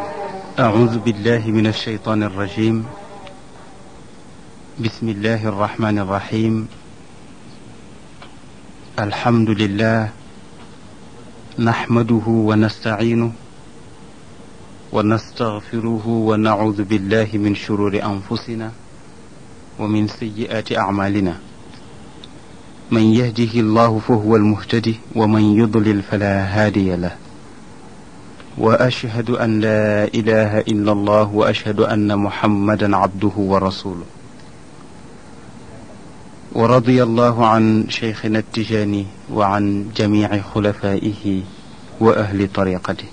أعوذ بالله من الشيطان الرجيم. بسم الله الرحمن الرحيم. الحمد لله نحمده ونستعينه ونستغفره ونعوذ بالله من شرور أنفسنا ومن سيئات أعمالنا. من يهده الله فهو المهتدي ومن يضلل فلا هادي له. وأشهد أن لا إله إلا الله وأشهد أن محمدا عبده ورسوله. ورضي الله عن شيخنا التجاني وعن جميع خلفائه وأهل طريقته.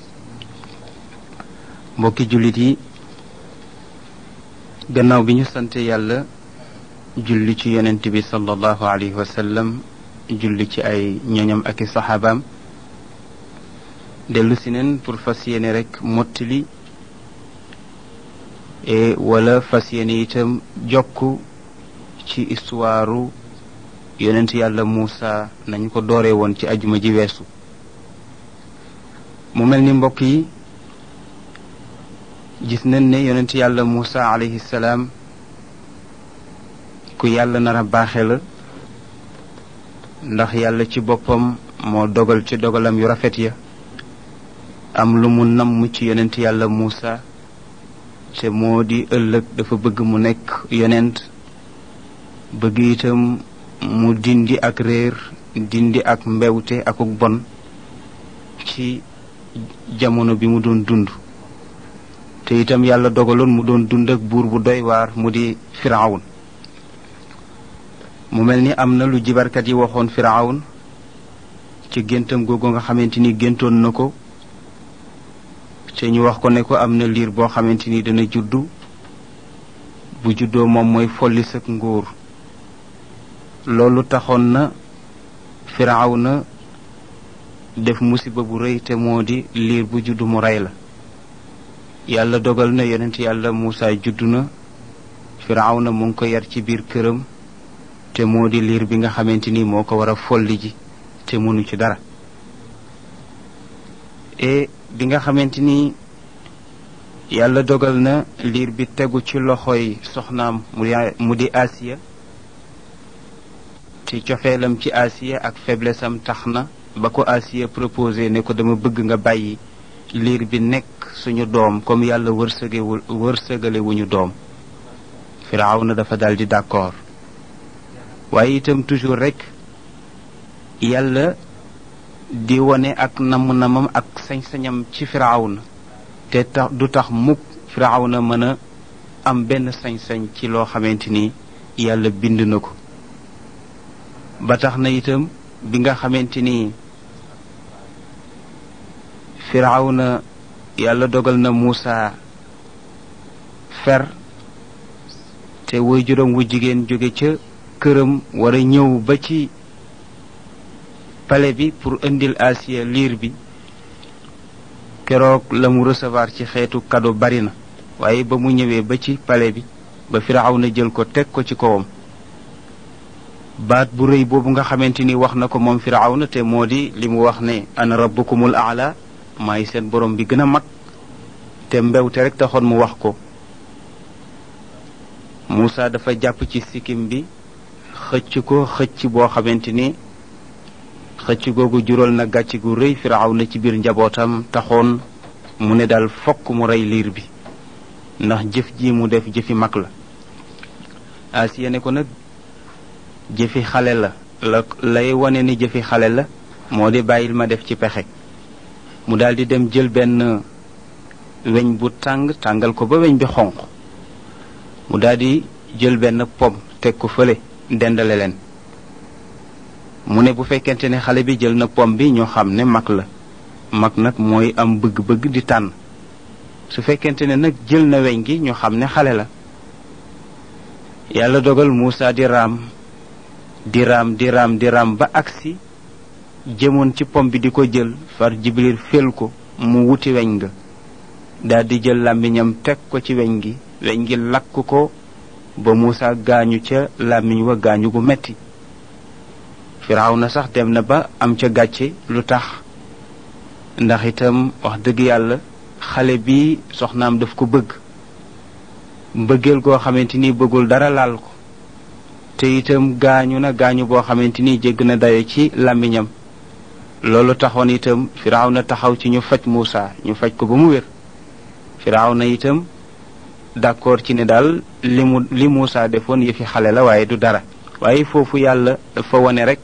mbokki jullit yi gannaaw bi ñu sante yàlla julli ci yonent bi sallallahu alayhi wa sallam julli ci ay ñoñam ak i saxaabaam dellu si neen pour fas yéene rek mottali wala fas yéene itam jokk ci histoire yonent yàlla Muusa nañ ko dooree woon ci ajuma ji weesu. mu mel ni mbokk yi gis nañ ne yonent yàlla Muusa alayhi salaam ku yàlla nar a baaxe la, ndax yàlla ci boppam moo dogal ci dogalam yu rafet ya am lu mu namm ci yonent yàlla Muusa te moo di ëllëg dafa bëgg mu nekk yonent, bëgg itam mu dindi ak réer, dindi ak mbewte akuk bon ci jamono bi mu doon dund. te itam yàlla dogaloon mu doon dund ak buur bu doy waar mu di Firawun. mu mel ni am na lu jibarkat yi waxoon Firawun ci géntam googu nga xamante ni géntoon na ko, te ñu wax ko ne ko am na liir boo xamante ni dana juddu, bu juddoo moom mooy folli sak nguur. loolu taxoon na Firawna def musiba bu rëy, te moo di liir bu juddu mu rey la. yàlla dogal na yonent yàlla Muusa juddu na, Firawna mu ngi ko yar ci biir këram, te moo di liir bi nga xamante ni moo ko war a folli ji te mënu ci dara. bi nga xamante ni yàlla dogal na liir bi tegu ci loxoy soxnaam mu di Asiya, te cofeelam ci Asiya ak faiblesse am tax na ba ko Asiya proposé ne ko dama bëgg nga bàyyi liir bi nekk suñu doom comme yàlla wërsëgale wuñu doom. Firawna dafa daldi d'accord. waaye itam toujours rek yàlla di wone ak namm-namam ak sañ-sañam ci Firawna, te du tax mukk Firawna mën a am benn sañ-sañ ci loo xamante ni yàlla bind na ko. ba tax na itam bi nga xamante ni Firawna yàlla dogal na Muusa fer, te waajuram wu jigéen jóge ca këram war a ñëw ba ci palais bi pour indil Asiya liir bi. keroog la mu recevoir ci xeetu cadeau bari na, waaye ba mu ñëwee ba ci palais bi ba Firawna jël ko teg ko ci kawam, baat bu rëy boobu nga xamante ni wax na ko moom Firawna, te moo di li mu wax ne ana rabbukumul aala, maay seen borom bi gën a mag, te mbewte rek taxoon mu wax ko. Muusa dafa jàpp ci sikkim bi xëcc ko xëcc boo xamante ni xëcc googu jural na gàcc gu rëy Firawna ci biir njabootam, taxoon mu ne daal fokk mu rey liir bi ndax jëf ji mu def jëfi mag la. Asiya ne ko nag jëfi xale la lay wane ni jëfi xale la moo di bàyyil ma def ci pexe. mu daldi dem jël benn weñ bu tàngal ko ba weñ bi xonq, mu daldi jël benn pom teg ko fële dendale leen. mu ne bu fekkente ne xale bi jël na pom bi ñoo xam ne mag la, mag nag mooy am bëgg-bëgg di tànn. su fekkente ne nag jël na weñ gi ñoo xam ne xale la. yàlla dogal Muusa di raam ba agsi jëmoon ci pom bi di ko jël, far Jibril fel ko mu wuti weñ nga, daldi jël làmmiñam teg ko ci weñ gi lakk ko ba Muusa gaañu ca làmmiñ wa gaañu gu metti. Firawna sax dem na ba am ca gàcce lu tax ndax itam wax dëgg yàlla xale bi soxnaam daf ko bëgg mbëggeel goo xamante ni bëggul dara laal ko te itam gaañu na gaañu boo xamante ni jégg na dayo ci làmmiñam loolu taxoon itam Firawna taxaw ci ñu faj Muusa ñu faj ko ba mu wér Firawna itam d'accord ci ne daal li Muusa defoon yëfi xale la waaye du dara waaye foofu yàlla dafa wane rek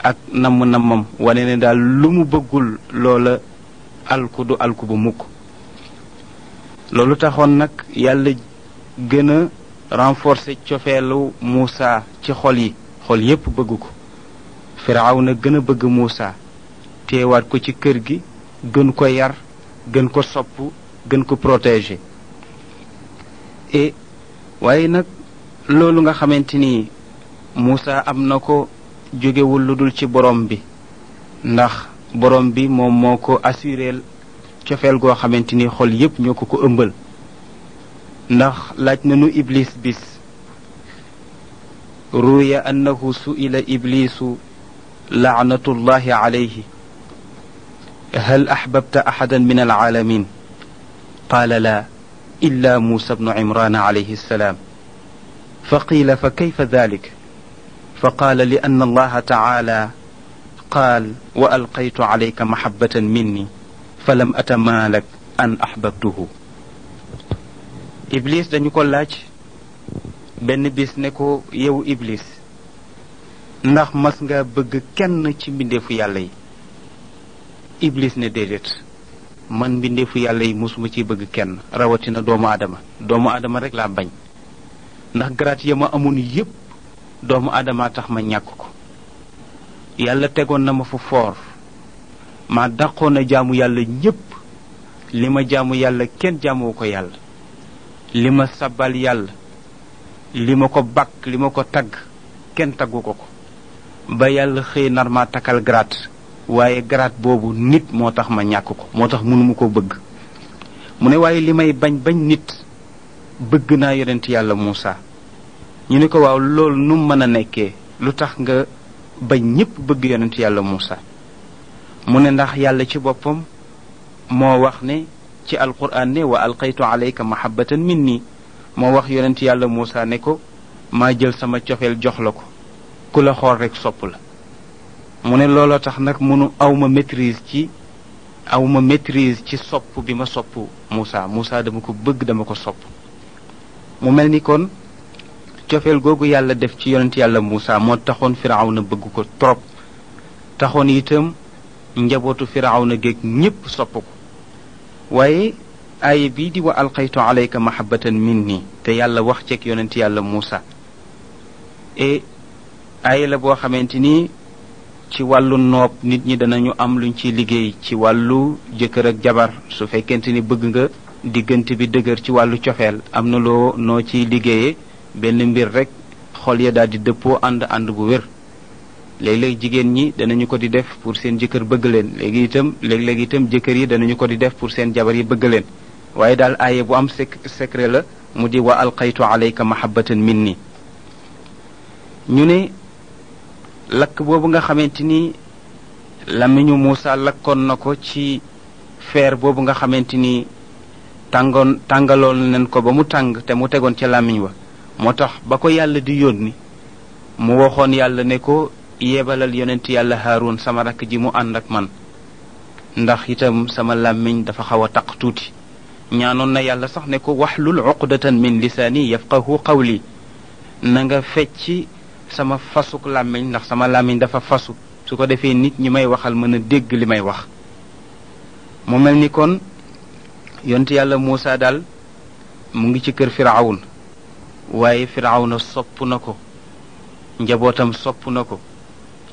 ak nammam wane ne daal lu mu bëggul loola alku du alku bu mukk loolu taxoon nag yàlla gën a renforcer cofeelu Muusa ci xol yépp bëgg ko Firawna gën a bëgg Muusa teewaat ko ci kër gi gën ko yar gën ko sopp gën ko protéger waaye nag loolu nga xamante ni Muusa am na ko jógewul lu dul ci borom bi ndax borom bi moom moo ko assureel cofeel goo xamante ni xol yépp ñoo ko ëmbal ndax laaj nañu iblis bis ruya annahu su'ila iblisu laanatullahi alayhi hal ahbabta ahadan min alalamin qaala la illa musa bnu imran alayhi السلام فقيل فكيف ذلك فقال لأن الله تعالى قال وألقيت عليك محبة مني فلم أتمالك أن أحببته Iblis dañu ko laaj benn bis ne ko yow Iblis ndax mas nga bëgg kenn ci mbindeefu yàlla yi Iblis ne déedéet man mbindeefu yàlla yi mosuma ciy bëgg kenn rawatina doomu aadama rek laa bañ ndax garaat ya ma amoon yépp doomu aadama tax ma ñàkk ko yàlla tegoon na ma fu foor ma dàqoon a jaamu yàlla ñépp li ma jaamu yàlla kenn jaamoo ko yàlla li ma sabal yàlla li ma ko bakk li ma ko tagg kenn taggu ko ba yàlla xëy nar ma takkal grade waaye grade boobu nit moo tax ma ñàkk ko moo tax mënuma ko bëgg mu ne waaye li may bañ nit bëgg naa yonent yàlla Muusa ñu ne ko waaw loolu nu mën a nekkee lu tax nga bañ ñépp bëgg yonent yàlla Muusa mu ne ndax yàlla ci boppam moo wax ne ci alquran ne wa alqaytu alayka mahabbatan minni moo wax yonent yàlla Muusa ne ko maa jël sama cofeel jox la ko ku la xool rek sopp la mu ne looloo tax nag awma maîtrise ci sopp bi ma sopp Muusa dama ko bëgg dama ko sopp mu mel ni kon cofeel googu yàlla def ci yonent yàlla Muusa moo taxoon Firawna bëgg ko trop taxoon itam njabootu Firawna géeg ñépp sopp ko waaye aaya bii di wa alqaytu alayka mahabbatan minni te yàlla wax ceeg yonent yàlla Muusa aaya la boo xamante ni ci wàllu noob nit ñi danañu am luñ ciy liggéey ci wàllu jëkkër ak jabar su fekkente ni bëgg nga diggante bi dëgër ci wàllu cofeel am na noo ciy liggéeyee benn mbir rek xol ya daal di dëppoo ànd bu wér léeg-léeg jigéen ñi danañu ko di def pour seen jëkkër bëgg leen léeg-léeg itam jëkkër yi danañu ko di def pour seen jabar yi bëgg leen waaye daal aaye bu am secret la mu di wa alqaytu alayka mahabbatan minni ñu ne lakk boobu nga xamante ni làmmiñu Muusa lakkoon na ko ci feer boobu nga xamante ni tàngaloon nañ ko ba mu tàng te mu tegoon ca làmmiñ wa moo tax ba ko yàlla di yónni mu waxoon yàlla ne ko yebalal yonent yàlla Haarun sama rakk ji mu ànd ak man ndax itam sama làmmiñ dafa xaw a taq tuuti ñaanoon na yàlla sax ne ko waxlul uqdatan min lisaani yafqahu qawli na nga fecci sama fasuk làmmiñ ndax sama làmmiñ dafa fasu su ko defee nit ñi may waxal mën a dégg li may wax mu mel ni kon yonent yàlla Muusa daal mu ngi ci kër Firawun waaye Firawna sopp na ko njabootam sopp na ko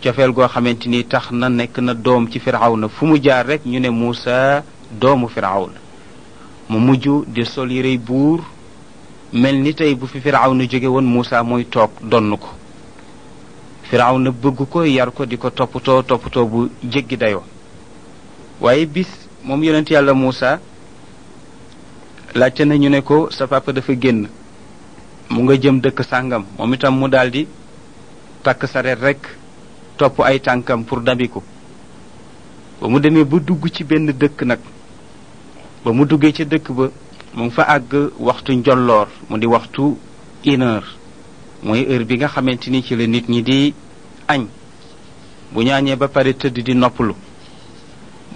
cofeel goo xamante ni tax na nekk na doom ci Firawna fu mu jaar rek ñu ne Muusa doomu Firawna mu mujj di sol yërey buur mel ni tey bu fi Firawna jóge woon Muusa mooy toog donn ko Firawna bëgg ko yar ko di ko toppatoo bu jéggi dayoo waaye bis moom yonent yàlla Muusa laajte na ñu ne ko sa papa dafa génn mu nga jëm dëkk sàngam moom itam mu daldi takk sareet rekk topp ay tànkam pour dabiku ba mu demee ba dugg ci benn dëkk nag ba mu duggee ca dëkk ba mu ngi fa àgg waxtu njolloor mu di waxtu 1 heure mooy heure bi nga xamante ni ci la nit ñi di añ bu ñu añee ba pare tëdd di noppalu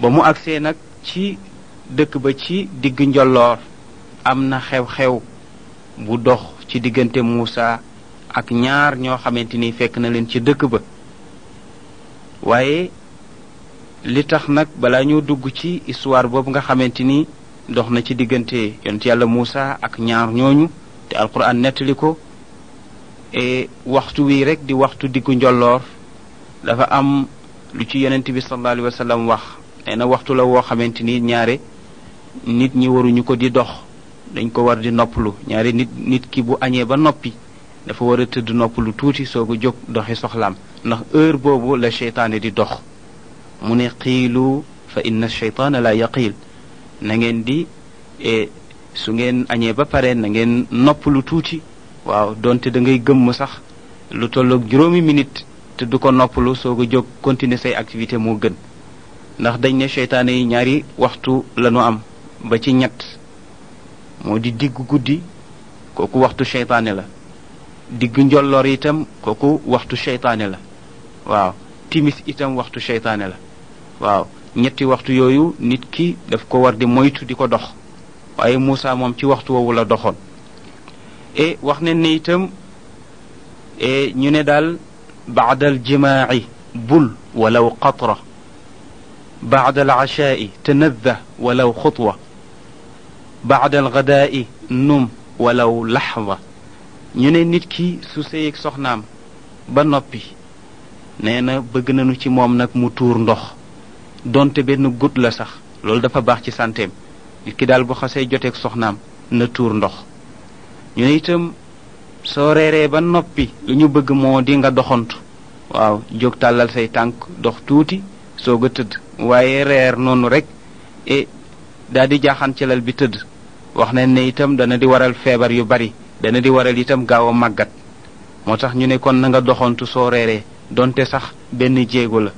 ba mu agsee nag ci dëkk ba ci digg njolloor am na xew-xew bu dox ci diggante Muusa ak ñaar ñoo xamante ni fekk na leen ci dëkk ba waaye li tax nag balaa ñoo dugg ci histoire boobu nga xamante ni dox na ci diggante yonent yàlla Muusa ak ñaar ñooñu te alquran nettali ko waxtu wi rek di waxtu diggu njolloor dafa am lu ci yonent bi sallallahu alayhi wa sallam wax nee na waxtu la woo xamante ni ñaare nit ñi waruñu ko di dox dañ ko war di noppalu ñaare nit ki bu añee ba noppi dafa war a tëdd noppalu tuuti soog a jóg doxi soxlaam ndax heure boobu la seytaane di dox mu ne qiilu fa inna sheytaana la yaqiil na ngeen di su ngeen añee ba pare na ngeen noppalu tuuti waaw donte da ngay gëmm sax lu tolloog 5 minutes te du ko noppalu soog a jóg continuer say activité moo gën ndax dañ ne seytaane yi ñaari waxtu lañu am ba ci ñett moo di diggu guddi kooku waxtu seytaane la diggu njolloor itam kooku waxtu seytaane la waaw timis itam waxtu seytaane la waaw ñetti waxtu yooyu nit ki daf ko war di moytu di ko dox waaye Muusa moom ci waxtu woowu la doxoon wax ne ne itam ñu ne daal baada al jimaaci bul walaw qatra baada al ashaai tanadda walaw xutwa baada al gadaai num walaw laxda ñu ne nit ki su sëyeeg soxnaam ba noppi nee na bëgg nañu ci moom nag mu tuur ndox donte benn gut la sax loolu dafa baax ci santeem nit ki daal bu xasee joteeg soxnaam na tuur ndox ñu ne itam soo reeree ba noppi lu ñu bëgg moo di nga doxantu waaw jóg tàllal say tànk dox tuuti soog a tëdd waaye reer noonu rek daal di jaaxaan ci lal bi tëdd wax nañ ne itam dana di waral feebar yu bari dana di waral itam gaaw a màggat moo tax ñu ne kon na nga doxantu soo reeree donte sax benn jéego la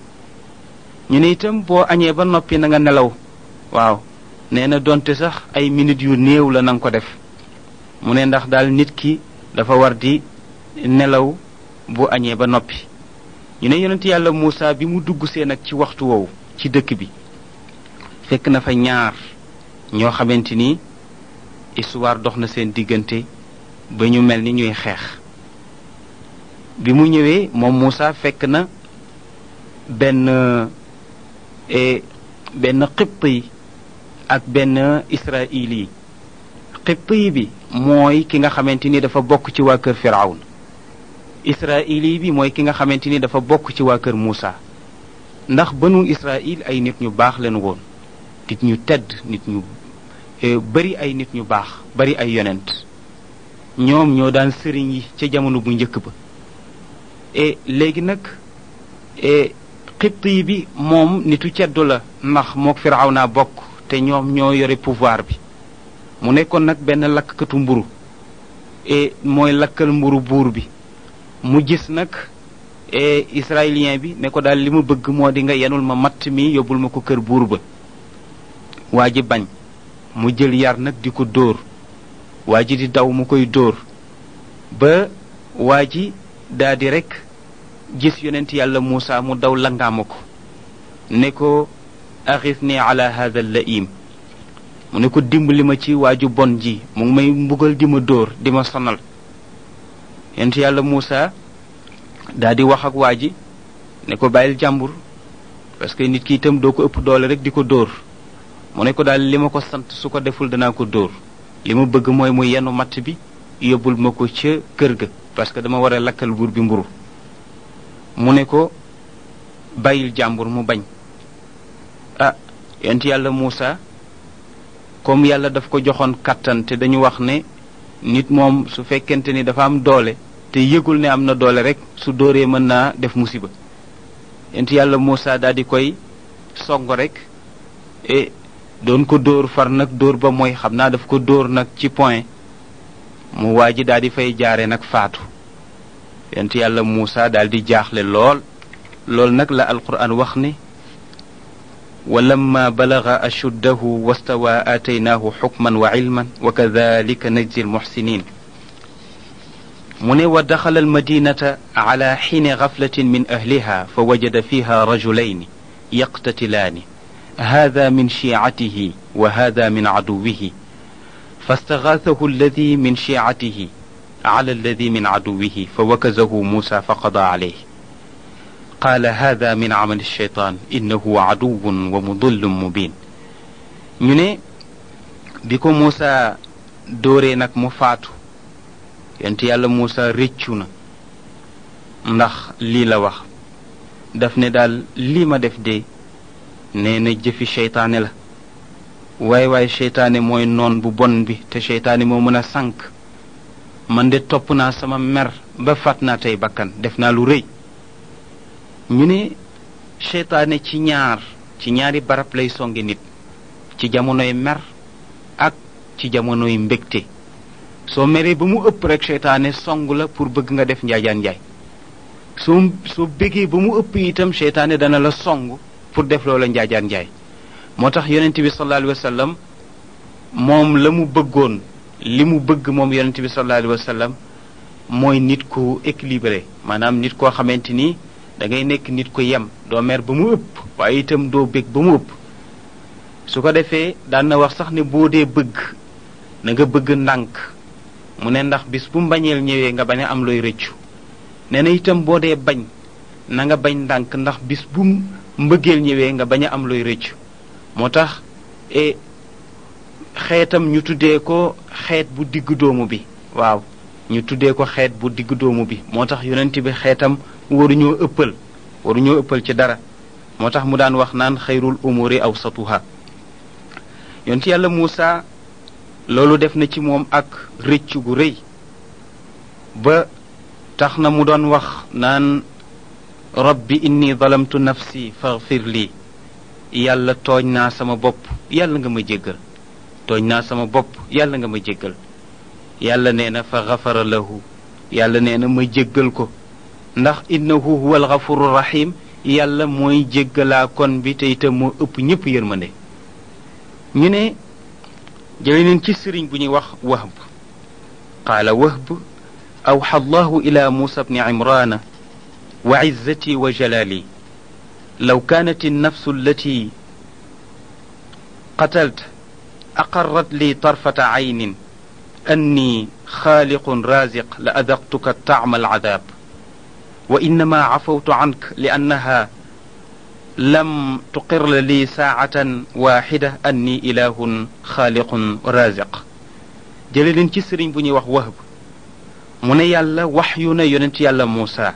ñu ne itam boo añee ba noppi na nga nelaw waaw nee na donte sax ay minutes yu néew la na nga ko def mu ne ndax daal nit ki dafa war di nelaw bu añee ba noppi ñu ne yonent yàlla Muusa bi mu dugg see nag ci waxtu woowu ci dëkk bi fekk na fa ñaar ñoo xamante ni histoire dox na seen diggante ba ñu mel ni ñuy xeex bi mu ñëwee moom Muusa fekk na benn Qibti ak benn Israili Qibti bi mooy ki nga xamante ni dafa bokk ci waa kër Firawun Israili bi mooy ki nga xamante ni dafa bokk ci waa kër Muusa ndax banu Israil ay nit ñu baax leen woon nit ñu tedd nit ñu bari ay nit ñu baax bari ay yonent ñoom ñoo daan sëriñ yi ca jamono bu njëkk ba léegi nag Qibti bi moom nitu ceddu la ndax mook Firawna bokk te ñoom ñoo yore pouvoir bi mu nekkoon nag benn lakkatu mburu mooy lakkal mburu buur bi mu gis nag israélien bi ne ko daal li ma bëgg moo di nga yenul ma matt mi yóbbul ma ko kër buur ba waa ji bañ mu jël yar nag di ko dóor waa ji di daw mu koy dóor ba waa ji daal di rek gis yonent yàlla Muusa mu daw langaama ko ne ko axisni ala hadha al-la'im mu ne ko dimbali ma ci waaju bon ji mu ngi may mbugal di ma dóor di ma sonal yonent yàlla Muusa daal di wax ak waa ji ne ko bàyyil jàmbur parce que nit ki itam doo ko ëpp doole rek di ko dóor mu ne ko daal li ma ko sant su ko deful danaa ko dóor li ma bëgg mooy mu yenu matt bi yóbbul ma ko ca kër ga parce que dama war a lakkal buur bi mburu mu ne ko bàyyil jàmbur mu bañ yonent yàlla Muusa comme yàlla daf ko joxoon kàttan te dañu wax ne nit moom su fekkente ni dafa am doole te yëgul ne am na doole rek su dóoree mën naa def musiba yonent yàlla Muusa daal di koy song rek doon ko dóor far nag dóor ba mooy xam naa daf ko dóor nag ci point mu waa ji daal di fay jaare nag faatu yonent yàlla Muusa daal di jaaxle lool nag la alquran wax ne ولما بلغ أشده واستوى آتيناه حكما وعلما وكذلك نجزي المحسنين من ودخل المدينة على حين غفلة من أهلها فوجد فيها رجلين يقتتلان هذا من شيعته وهذا من عدوه فاستغاثه الذي من شيعته على الذي من عدوه فوكزه موسى فقضى عليه قال هذا من عمل الشيطان إنه عدو ومضل مبين ñu bi ko Muusa dóoree nag mu faatu yonent yàlla Muusa réccu na ndax lii la wax daf ne daal lii ma def de nee na jëfi seytaane la waaye seytaane mooy noon bu bon bi te seytaane moo mën a sànk man de topp naa sama mer ba fat naa tey bakkan def naa lu rëy ñu ne seytaane ci ñaari barab lay songe nit ci jamonoy mer ak ci jamonoy mbégte soo meree ba mu ëpp rek seytaane song la pour bëgg nga def njaajaan njaay soo bégee ba mu ëpp itam seytaane dana la song pour def loola njaajaan njaay moo tax yonent bi sallallahu alayhi wa sallam moom la mu bëggoon li mu bëgg moom yonent bi sallallahu alayhi wa sallam mooy nit ku équilibré maanaam nit koo xamante ni da ngay nekk nit ku yem doo mer ba mu ëpp waaye itam doo bég ba mu ëpp su ko defee daan na wax sax ne boo dee bëgg na nga bëgg ndànk mu ne ndax bis bu mbañeel ñëwee nga bañ a am looy rëccu nee na itam boo dee bañ na nga bañ ndànk ndax bis bu mbëggeel ñëwee nga bañ a am looy rëccu moo tax xeetam ñu tuddee ko xeet bu digg doomu bi waaw ñu tuddee ko xeet bu digg doomu bi moo tax yonent bi xeetam waruñoo ëppal ci dara moo tax mu daan wax naan xayrul umuri awsatuha yonent yàlla Muusa loolu def na ci moom ak rëccu gu rëy ba tax na mu doon wax naan rabbi inni zalamtu nafsi faghfir lii yàlla tooñ naa sama bopp yàlla nga ma jéggal tooñ naa sama bopp yàlla nga ma jéggal yàlla nee na fa ghafara lahu yàlla nee na ma jéggal ko ndax innahu huwal ghafurur rahim yàlla mooy jéggalaa kon bi te itam moo ëpp ñëpp yërmande ñu ne jële neen ci sëriñ bu ñuy wax Wahb qaala Wahb awxa allahu ila Muusa bni Imrana wa izzati wa jalali law kaanat annafsu allati qatalta aqarrat li tarfata aynin anni xaaliqun raziq la adaqtuka taama alcadaab wa innama cafawtu cank liannaha lam tuqir li saacatan waaxida anni ilahun xaaliqun raziq jële leen ci sëriñ bu ñuy wax Wahb mu ne yàlla wax yu na yonent yàlla Muusa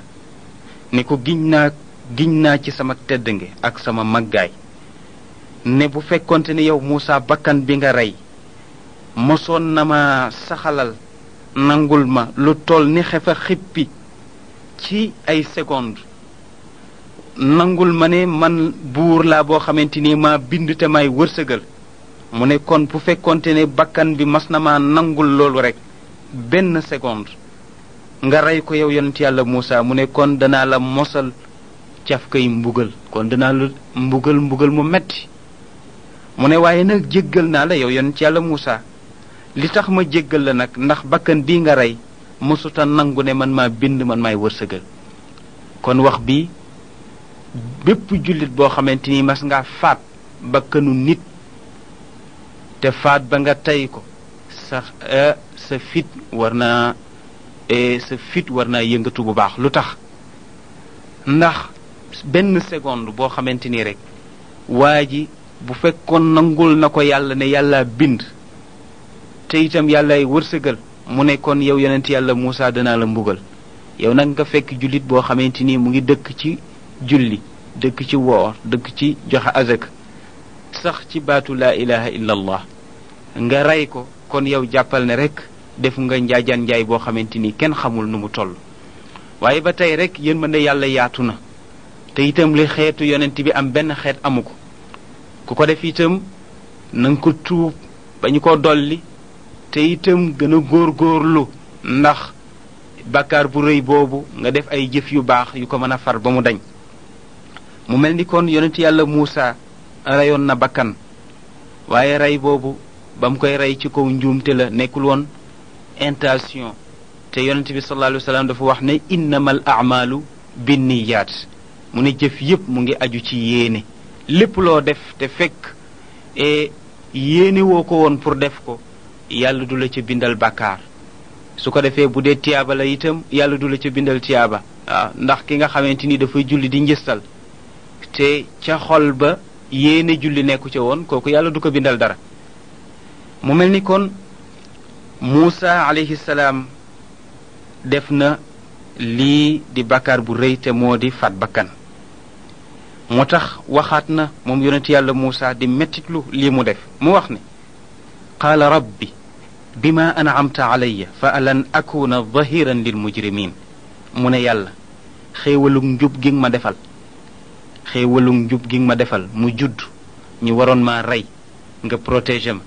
ne ko giñ naa ci sama teddange ak sama màggaay ne bu fekkonte ne yow Muusa bakkan bi nga rey mosoon na ma saxalal nangul ma lu toll ni xefa xippi ci ay seconde nangul ma ne man buur laa boo xamante ni ma bind te may wërsëgal mu ne kon bu fekkonte ne bakkan bi mas na ma nangul loolu rek benn seconde nga rey ko yow yonent yàlla Muusa mu ne kon danaa la mosal caf kay mbugal kon danaa la mbugal mu metti mu ne waaye nag jéggal naa la yow yonent yàlla Muusa li tax ma jéggal la nag ndax bakkan bii nga rey mosuta nangu ne man maa bind man maay wërsëgal kon wax bi bépp jullit boo xamante ni mas ngaa faat bakkanu nit te faat ba nga tey ko sa fit war naa yëngatu bu baax lu tax ndax benn seconde boo xamante ni rek waa ji bu fekkoon nangul na ko yàlla ne yàlla bind te itam yàllay wërsëgal mu ne kon yow yonent yàlla Muusa danaa la mbugal yow nag nga fekk jullit boo xamante ni mu ngi dëkk ci julli dëkk ci woor dëkk ci joxe azak sax ci baatu laa ilaha illa allah nga rey ko kon yow jàppal ne rek def nga njaajaan njaay boo xamante ni kenn xamul nu mu toll waaye ba tey rek yéen mën na yàlla yaatu na te itam li xeetu yonent bi am benn xeet amu ko ku ko def itam na nga ko tuub ba ñu ko dolli te itam gën a góorgóorlu ndax bàkkaar bu rëy boobu nga def ay jëf yu baax yu ko mën a far ba mu dañ mu mel ni kon yonent yàlla Muusa reyoon na bakkan waaye rey boobu ba mu koy rey ci kaw njuumte la nekkul woon intention te yonent bi sallallahu alayhi wa sallam dafa wax ne innamal a'malu binniyaat mu ne jëf yépp mu ngi aju ci yéene lépp loo def te fekk yéene woo ko woon pour def ko yàlla du la ca bindal bàkkaar su ko defee bu dee tiyaaba la itam yàlla du la ca bindal tiyaaba waaw ndax ki nga xamante ni dafay julli di njëstal te ca xol ba yéene julli nekku ca woon kooku yàlla du ko bindal dara mu mel ni kon Muusa alayhi salaam def na lii di bàkkaar bu rëy te moo di faat bakkan moo tax waxaat na moom yonent yàlla Muusa di mettitlu lii mu def mu wax ne qaala rabbi bima an'amta alayya fa alan akuna dhahiran lil mujrimin mu ne yàlla xéewalug njub gi ma defal xéewalug njub gi ma defal mu judd ñu waroon maa rey nga protéger ma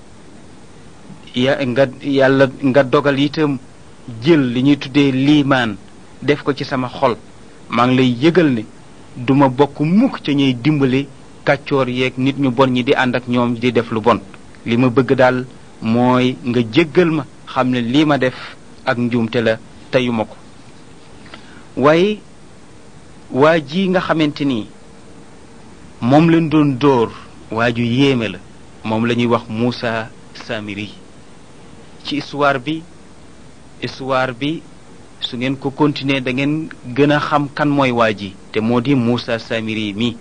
yàlla nga dogal itam jël li ñuy tuddee liimaan def ko ci sama xol maa ngi lay yëgal ne duma bokk mukk ca ñuy dimbali kàccoor yeeg nit ñu bon ñi di ànd ak ñoom di def lu bon li ma bëgg daal mooy nga jéggal ma xam ne lii ma def ak njuumte la teyuma ko waaye waa ji nga xamante ni moom lañ doon dóor waa ju yéeme la moom la ñuy wax Muusa Samiri ci histoire bi su ngeen ko continuer da ngeen gën a xam kan mooy waa ji te moo di Muusa Samiri mi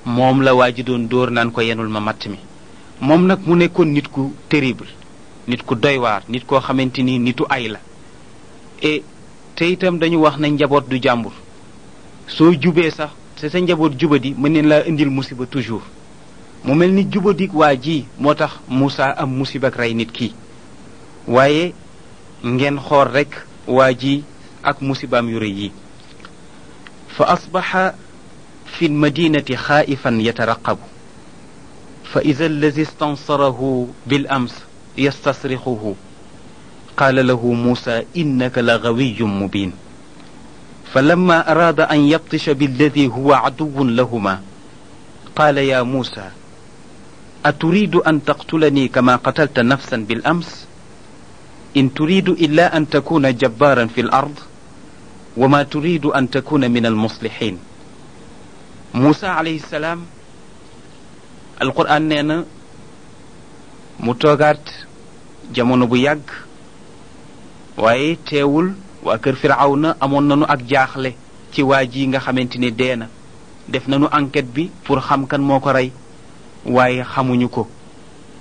moom la waa ji doon dóor naan ko yenul ma matt mi moom nag mu nekkoon nit ku terrible nit ku doy waar nit koo xamante ni nitu ay la te itam dañu wax ne njaboot du jàmbur soo jubee sax te sa njaboot jubadi mën neen laa indil musiba toujours mu mel ni jubadik waa ji moo tax Muusa am musiba ak rey nit kii waaye ngeen xool rekk waa ji ak musibaam yu rëy yi fa asbaxa fi lmadinati xaaifan yataraqabu fa ida allazi stansarahu bil ams yastasrixuhu qaala lahu muusa innaka la gawiyun mubin فلما أراد أن يبطش بالذي هو عدو لهما قال يا موسى أتريد أن تقتلني كما قتلت نفسا بالأمس إن تريد إلا أن تكون جبارا في الأرض وما تريد أن تكون من المصلحين موسى عليه السلام القرآن نينا متوغات jamono bu yàgg waaye teewul waa kër Firawna amoon nañu ak jaaxle ci waa ji nga xamante ni dee na def nañu enquête bi pour xam kan moo ko rey waaye xamuñu ko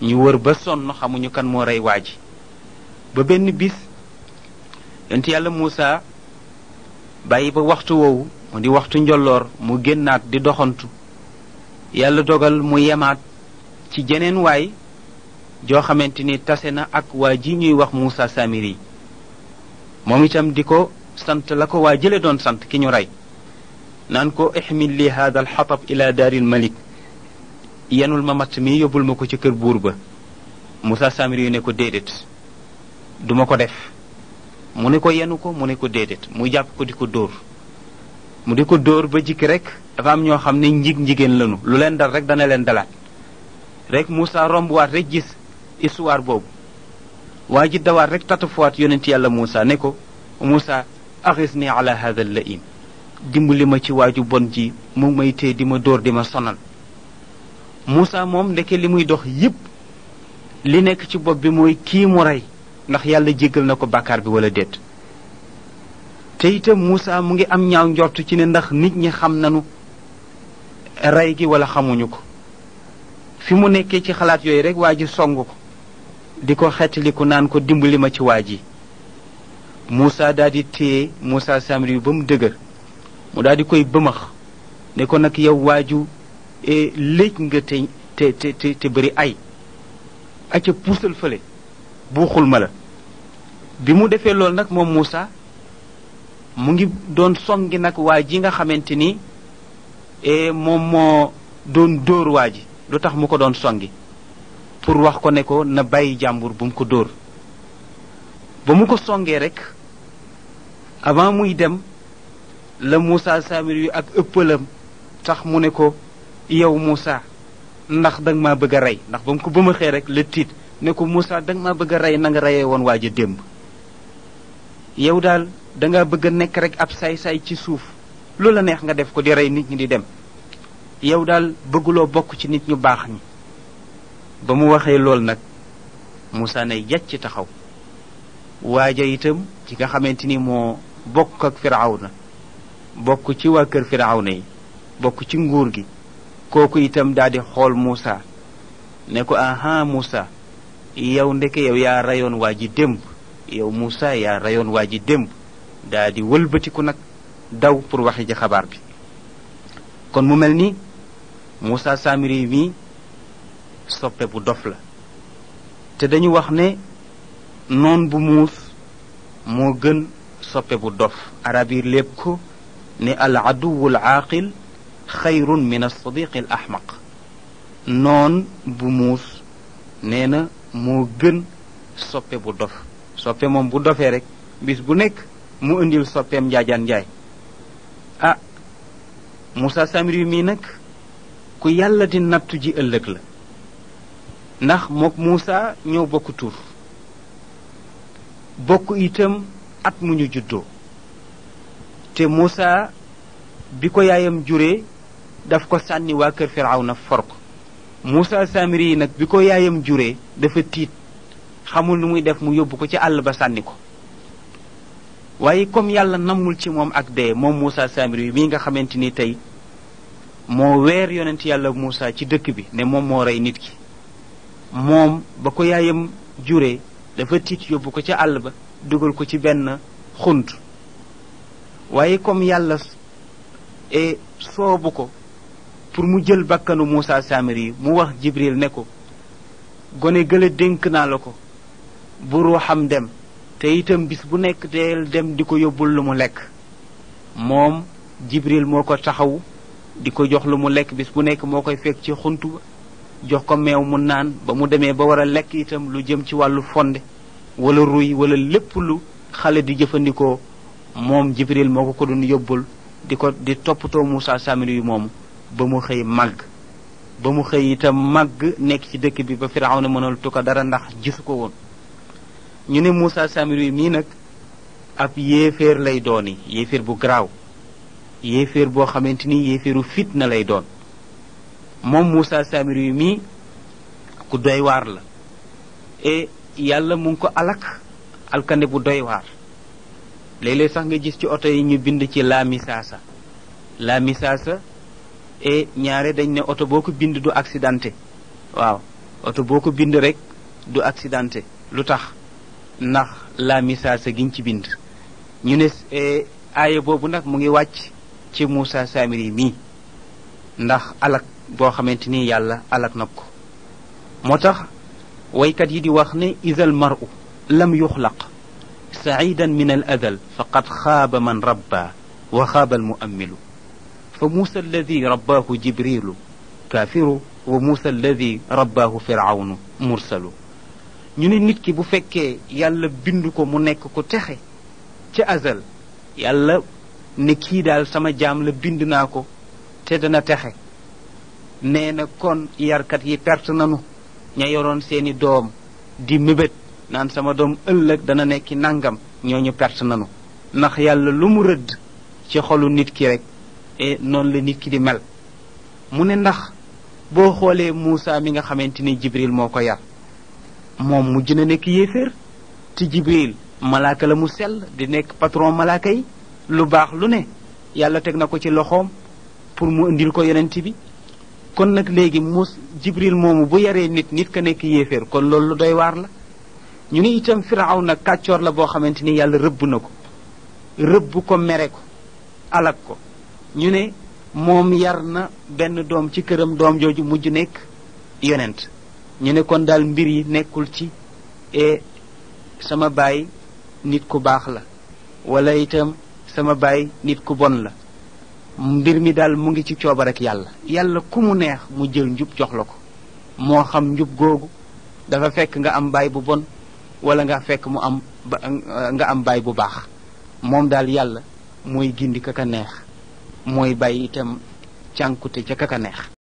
ñu wër ba sonn xamuñu kan moo rey waa ji ba benn bis yonent yàlla Muusa bàyyi ba waxtu woowu mu di waxtu njolloor mu génnaat di doxantu yàlla dogal mu yemaat ci jeneen waay joo xamante ni tase na ak waa ji ñuy wax Muusa Samiri moom itam di ko sant la ko waa jële doon sant ki ñu rey naan ko ixmil li hada alxatab ila daaril malik yenul ma matt mi yóbbul ma ko ci kër buur ba Muusa Samiri yu ne ko déedéet duma ko def mu ne ko yenu ko mu ne ko déedéet mu jàpp ko di ko dóor mu di ko dóor ba jikki rek dafa am ñoo xam ne njigéen lanu lu leen dal rek dana leen dalaat rek Muusa rombuwaat rek gis histoire boobu waa ji dawaat rek tatafuwaat yonent yàlla Muusa ne ko Muusa axisni ala hada al-la'im dimbali ma ci waaju bon ji mu may tee di ma dóor di ma sonal Muusa moom ndeke li muy dox yépp li nekk ci bopp bi mooy kii mu rey ndax yàlla jéggal na ko bàkkaar bi wala déet te itam Muusa mu ngi am ñaaw njort ci ne ndax nit ñi xam nanu rey gi wala xamuñu ko fi mu nekkee ci xalaat yooyu rek waa ji song ko di ko xettaliku naan ko dimbali ma ci waa ji Muusa daal di téye Muusa Samiri ba mu dëgër mu daal di koy bëmax ne ko nag yow waaju léej nga te bëri ay acca puusal fële buuxul ma la bi mu defee loolu nag moom Muusa mu ngi doon songi nag waa ji nga xamante ni moom moo doon dóor waa ji lu tax mu ko doon songi pour wax ko ne ko na bàyyi jàmbur bu mu ko dóor ba mu ko songee rek avant muy dem la Muusa Samiri yu ak ëppalam tax mu ne ko yow Muusa ndax danga maa bëgg a rey ndax ba mu ko bëmaxee rek la tiit ne ko Moussa danga maa bëgg a rey na nga reyee woon waa ja démb yow daal danga bëgg a nekk rek ab saay-saay ci suuf lu la neex nga def ko di rey nit ñi di dem yow daal bëgguloo bokk ci nit ñu baax ñi ba mu waxee lool nag Moussa ne yàcc taxaw waaja itam ci nga xamante ni moo bokk ak Firawna bokk ci waa kër Firawna yi bokk ci nguur gi kooku itam daal di xool Moussa ne ko aha Moussa yow ndeke yow yaa rayoon waa ji démb yow Moussa yaa rayoon waa ji démb daal di wëlbatiku nag daw pour waxi ji xabaar bi kon mu mel ni Moussa Samiri mi soppe bu dof la te dañu wax ne noon bu muus moo gën soppe bu dof arab yi lépp ko ne al aduwul aaqil xayrun min as-sadiq al ahmaq noon bu muus nee na moo gën soppe bu dof soppe moom bu dofee rek bis bu nekk mu indil soppeem njaajaan njaay ah Moussa Samiri mii nag ku yàlla di nattu ji ëllëg la ndax mook Moussa ñoo bokk tur bokk itam at mu ñu juddoo te Moussa bi ko yaayam juree daf ko sànni waa kër Firawna for ko Moussa Samiri nag bi ko yaayam juree dafa tiit xamul nu muy def mu yóbbu ko ci àll ba sànni ko waaye comme yàlla namul ci moom ak dee moom Moussa Samiri mii nga xamante ni tey moo weer yonent yàlla Moussa ci dëkk bi ne moom moo rey nit ki moom ba ko yaayam juree dafa tiit yóbbu ko ca àll ba dugal ko ci benn xunt waaye comme yàlla soobu ko pour mu jël bakkanu Moussa Samiri mu wax Jibril ne ko gone gële dénk naa la ko bu ruuxam dem te itam bis bu nekk deel dem di ko yóbbul lu mu lekk moom Jibril moo ko taxaw di ko jox lu mu lekk bis bu nekk moo koy fekk ci xunt ba jox ko meew mu naan ba mu demee ba war a lekk itam lu jëm ci wàllu fonde wala ruy wala lépp lu xale di jëfandikoo moom Jibril moo ko doon yóbbul di toppatoo Moussa Samiri yu moomu ba mu xëy màgg ba mu xëy itam màgg nekk ci dëkk bi ba Firawna mënal tu ko dara ndax gisu ko woon ñu ne Moussa Samiri mii nag ab yéeféer lay dooni yéeféer bu garaaw yéeféer boo xamante ni yéeféeru fitna lay doon moom Moussa Samiri mii ku doy waar la et yàlla mu ngi ko alkande bu doy waar léeg-léeg sax nga gis ci oto yi ñu bind ci la misaasa et ñaare dañ ne oto boo ko bind du accidenté waaw oto boo ko bind rek du accidenté lu tax ndax la misaasa giñ ci bind ñu ne aaya boobu nag mu ngi wàcc ci Moussa Samiri mii ndax alak boo xamante ni yàlla alak na ko moo tax waykat yi di wax ne idal mar'u lam yuxlaq sa'idan min al adal faqad xaaba man rabba wa xaaba al mu'ammilu fa Moussa alladi rabbaahu jibrilu kaafiru wa Moussa alladi rabbaahu firawnu mursalu ñu ne nit ki bu fekkee yàlla bind ko mu nekk ko texe ca azal yàlla ne kii daal sama jaam la bind naa ko te dana texe nee na kon yarkat yi perte nanu ña yoroon seeni doom di mébét naan sama doom ëllëg dana nekki nangam ñooñu perte nanu ndax yàlla lu mu rëdd ci xolu nit ki rek noonu la nit ki di mel mu ne ndax boo xoolee Moussa mi nga xamante ni Jibril moo ko yar moom mujj na nekk yéeféer te Jibril malaaka la mu sell di nekk patron malaaka yi lu baax lu ne yàlla teg na ko ci loxoom pour mu indil ko yonent bi kon nag léegi Jibril moomu bu yaree nit ka nekk yéeféer kon loolu lu doy waar la ñu ne itam Firawna kàccoor la boo xamante ni yàlla rëbb na ko rëbb ko mere ko alak ko ñu ne moom yar na benn doom ci këram doom jooju mujj nekk yonent ñu ne kon daal mbir yi nekkul ci sama baay nit ku baax la wala itam sama baay nit ku bon la mbir mi daal mu ngi ci cooba rek yàlla ku mu neex mu jël njub jox la ko moo xam njub googu dafa fekk nga am baay bu bon wala nga fekk nga am baay bu baax moom daal yàlla mooy gindi ka ka neex mooy bàyyi itam cànkute ca ka ka neex